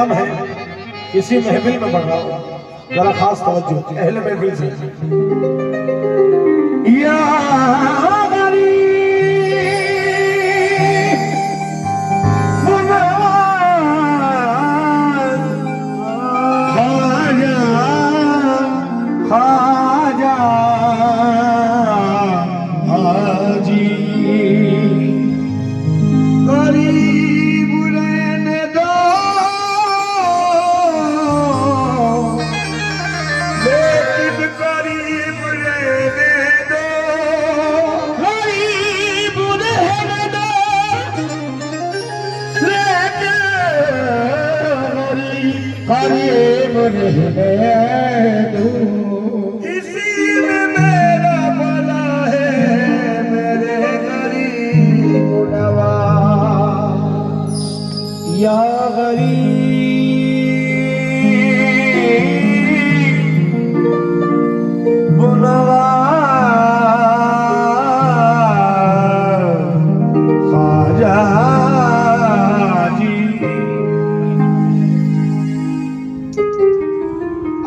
पैगाम है, किसी महफिल में पढ़ रहा हूं, जरा खास तवज्जो अहले महफिल से। या इसी में मेरा भला है मेरे गरीब नवाज। या गरीब नवाज ख्वाजा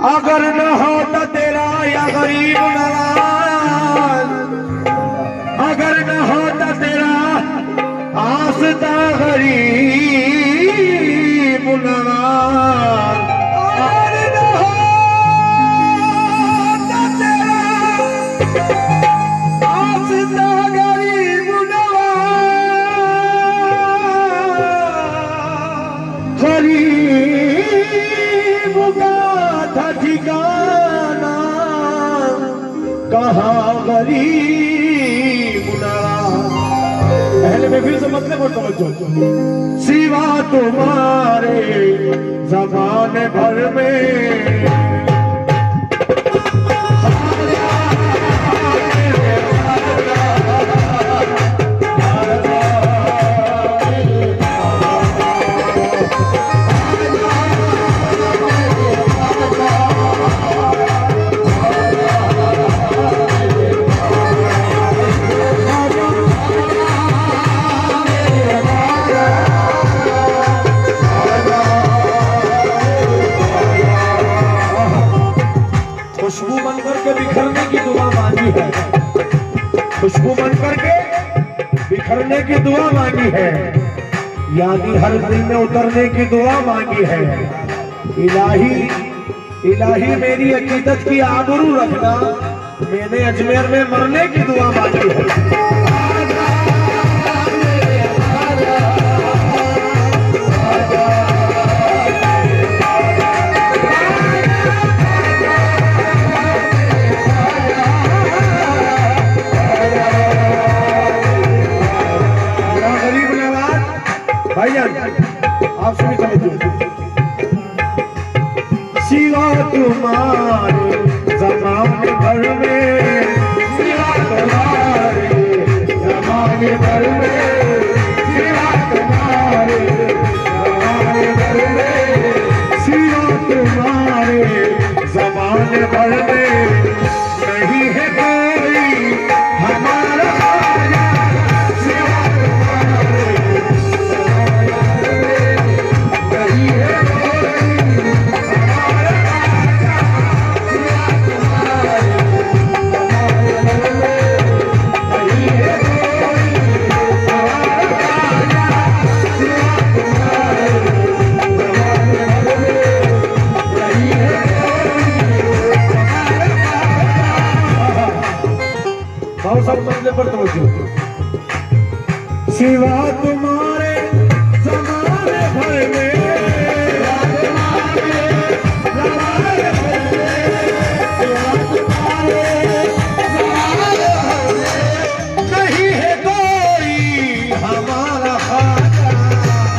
अगर न होता तेरा या गरीब नवाज, अगर न होता तेरा आस्था गरीब नवाज, अगर न होता तेरा आस्था गरीब नवाज, गरीब का ठिकाना कहाँ गरीब नवाज। पहले में फिर से मतलब और तवज्जो। सिवा तुम्हारे ज़माने भर में खुशबू बनकर के बिखरने की दुआ मांगी है, खुशबू बनकर के बिखरने की दुआ मांगी है, यानी हर दिल में उतरने की दुआ मांगी है। इलाही इलाही मेरी अकीदत की आबरू रखना, मैंने अजमेर में मरने की दुआ मांगी है। आप सभी समझिए, सिवा तुम्हारे ज़माने भर में, सिवा तुम्हारे ज़माने भर में, सिवा तुम्हारे ज़माने भर में, सिवा तुम्हारे ज़माने भर में नहीं है कोई हमारा ख्वाजा, सिवा तुम्हारे सब मसले पर तवज्जो। सिवा तुम्हारे ज़माने भर में, नहीं है कोई हमारा ख्वाजा,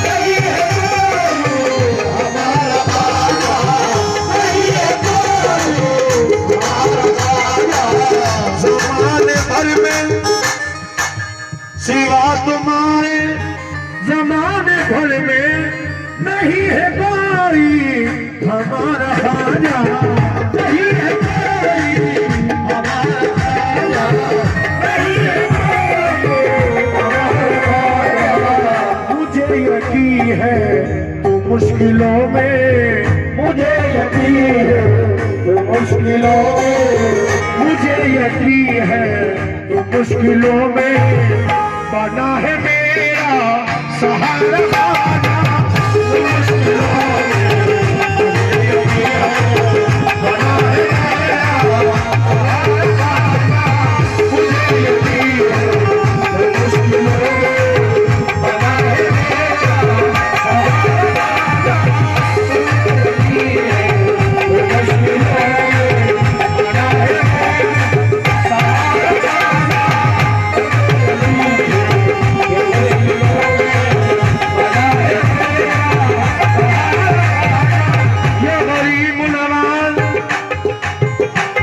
नहीं है कोई हमारा ख्वाजा, नहीं है कोई हमारा ख्वाजा। ज़माने भर में सिवा तुम्हारे मुश्किलों में मुझे यकीन है तू मुश्किलों में बना है मेरा सहारा खाना। मुश्किलों में मुझे यकीन है बना है मेरा सहारा खाना। मुझे यकीन है मुश्किलों में बना है मेरा सहारा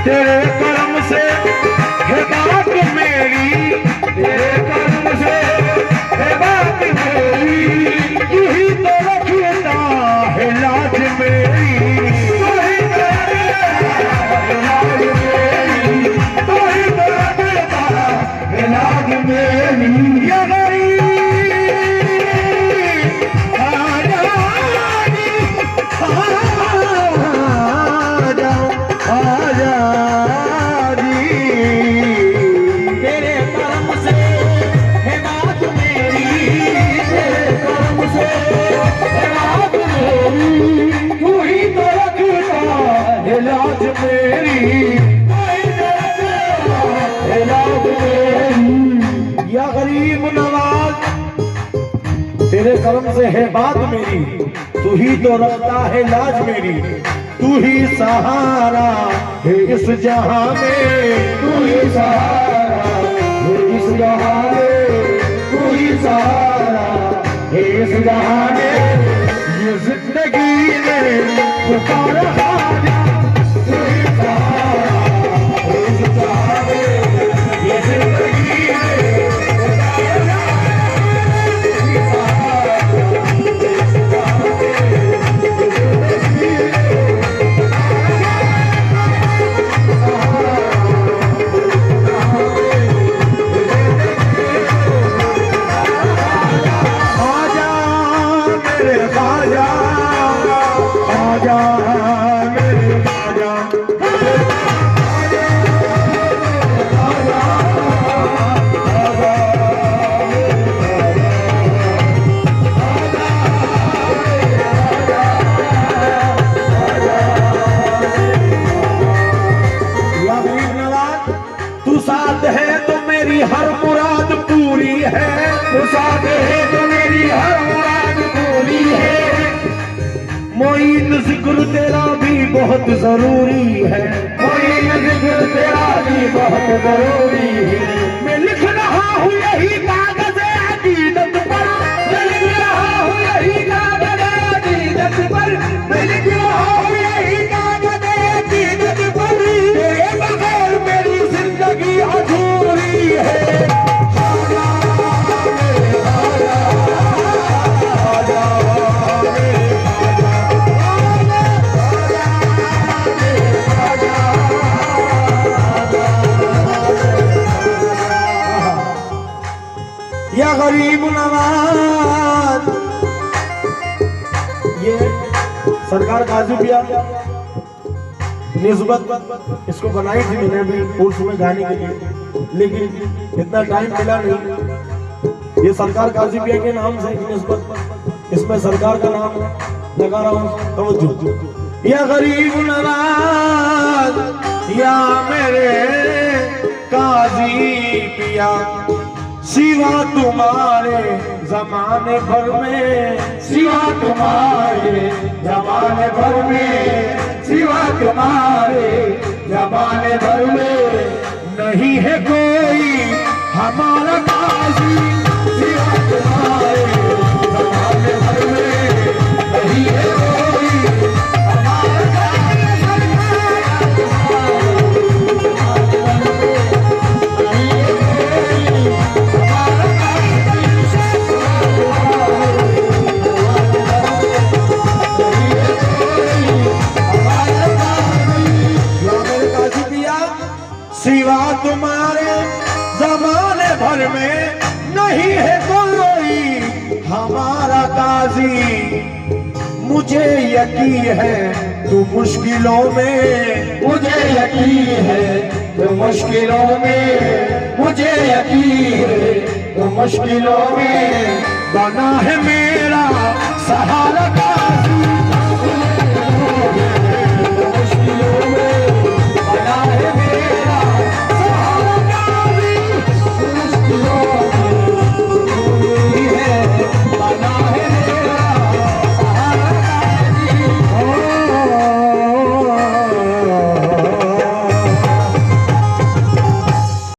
तेरे कर्म से है बात मेरी, तेरे कर्म से है बात मेरी, तू ही तो रखता है लाज मेरी, तू ही तो रखता है लाज मेरी, तू ही तो रखता है लाज मेरी। ये गरीब इलाज मेरी इलाज मेरी। या गरीब नवाज तेरे कर्म से है बात मेरी, तू ही तो रखता है लाज मेरी, तू ही सहारा है इस जहां में, तू ही सहारा है इस जहां में, तू ही सहारा है इस जहां में। ये जिंदगी में पुकारा खाजा, तू ही सहारा है इस जहां में। ये जिंदगी में पुकारा हर मुराद पूरी है, तू साथ है तो मेरी हर मुराद पूरी है। मोइन जिक्र तेरा भी बहुत जरूरी है, मोइन जिक्र तेरा भी बहुत जरूरी है। मैं लिख रहा हूँ यही कागज़ अकीदत पर, मैं लिख रहा हूँ यही कागज़ अकीदत पर, मैं लिख रहा हूँ यही कागज़ अकीदत पर। तेरे बगैर मेरी जिंदगी अधूरी है। या गरीब नवाज ये सरकार गाजी पिया निस्बत इसको बनाई थी मैंने भी पुरुष में गाने के लिए, लेकिन इतना टाइम मिला नहीं। ये सरकार गाजी पिया के नाम से निस्बत इसमें सरकार का नाम लगा रहा हूँ। तवज्जो। या गरीब नवाज या मेरे काजी पिया, सिवा तुम्हारे जमाने भर में, सिवा तुम्हारे जमाने भर में, सिवा तुम्हारे जमाने भर में नहीं है कोई हमारा काजी। सिवा तुम्हारे जमाने भर में नहीं है कोई हमारा काजी। सिवा तुम्हारे जमाने भर में नहीं है कोई हमारा काजी। मुझे यकीन है तू मुश्किलों में मुझे यकीन है तो मुश्किलों में, मुझे यकीन है तो मुश्किलों में बना है मेरा सहारा काशी।